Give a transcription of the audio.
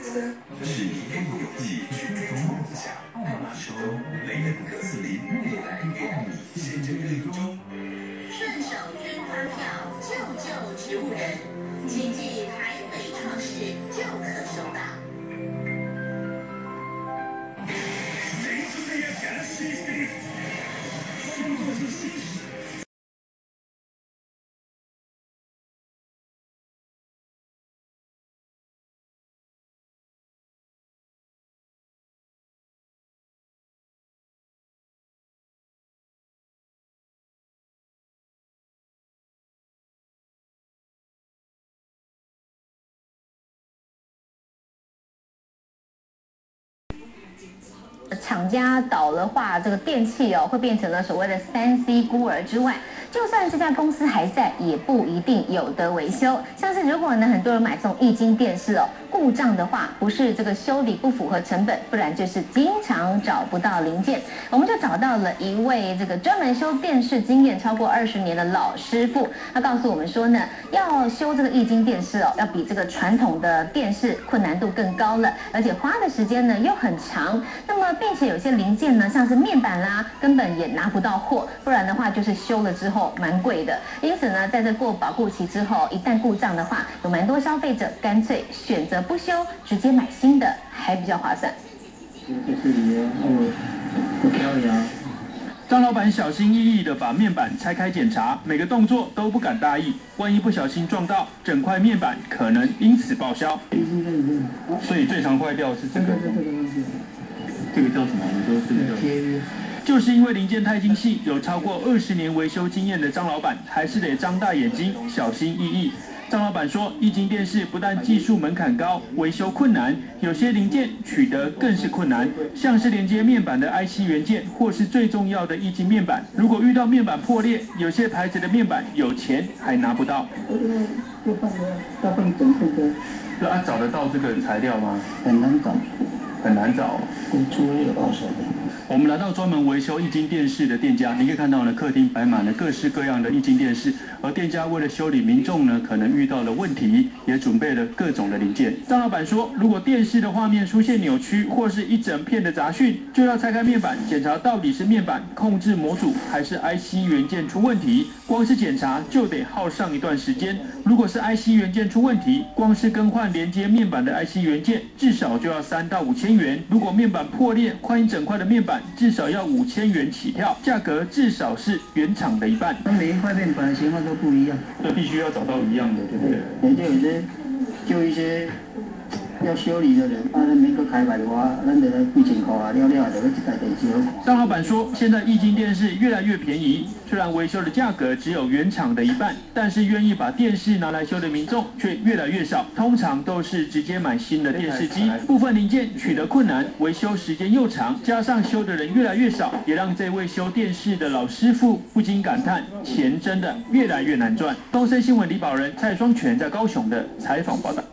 是你拥有勇气去追逐梦想，爱马仕中雷人哥斯林未来与你牵着热路中。顺手捐发票，救植物人，请寄台北超市就可收到。谁说的要感谢谁？工作是新事。 厂家倒了话，这个电器会变成了所谓的3C 孤儿之外，就算这家公司还在，也不一定有得维修。像是如果呢，很多人买这种液晶电视故障的话，不是这个修理不符合成本，不然就是经常找不到零件。我们就找到了一位这个专门修电视经验超过20年的老师傅，他告诉我们说呢，要修这个液晶电视要比这个传统的电视困难度更高了，而且花的时间呢又很长。那么，并且有些零件呢，像是面板啦，根本也拿不到货，不然的话就是修了之后蛮贵的。因此呢，在这过保固期之后，一旦故障的话，有蛮多消费者干脆选择不修，直接买新的，还比较划算。张老板小心翼翼地把面板拆开检查，每个动作都不敢大意，万一不小心撞到，整块面板可能因此报销。所以最常坏掉是这个。这个叫什么？你说这个叫？就是因为零件太精细，有超过20年维修经验的张老板，还是得张大眼睛，小心翼翼。张老板说，液晶电视不但技术门槛高，维修困难，有些零件取得更是困难，像是连接面板的 IC 元件，或是最重要的液晶面板，如果遇到面板破裂，有些牌子的面板有钱还拿不到。找得到这个材料吗？很难找。很难找，除非有到手的。我们来到专门维修液晶电视的店家，你可以看到呢，客厅摆满了各式各样的液晶电视，而店家为了修理民众呢可能遇到的问题，也准备了各种的零件。张老板说，如果电视的画面出现扭曲或是一整片的杂讯，就要拆开面板检查到底是面板控制模组还是 IC 元件出问题。光是检查就得耗上一段时间。如果是 IC 元件出问题，光是更换连接面板的 IC 元件，至少就要3到5千元。如果面板破裂，换一整块的面板，至少要5000元起跳，价格至少是原厂的一半。每一块面板的型号都不一样，这必须要找到一样的，对不对？就一些要修理的人，他免个开牌的话，咱就来几千块了，就要一台电视。张老板说，现在液晶电视越来越便宜，虽然维修的价格只有原厂的一半，但是愿意把电视拿来修的民众却越来越少，通常都是直接买新的电视机，部分零件取得困难，维修时间又长，加上修的人越来越少，也让这位修电视的老师傅不禁感叹，钱真的越来越难赚。东森新闻李宝仁、蔡双全在高雄的采访报道。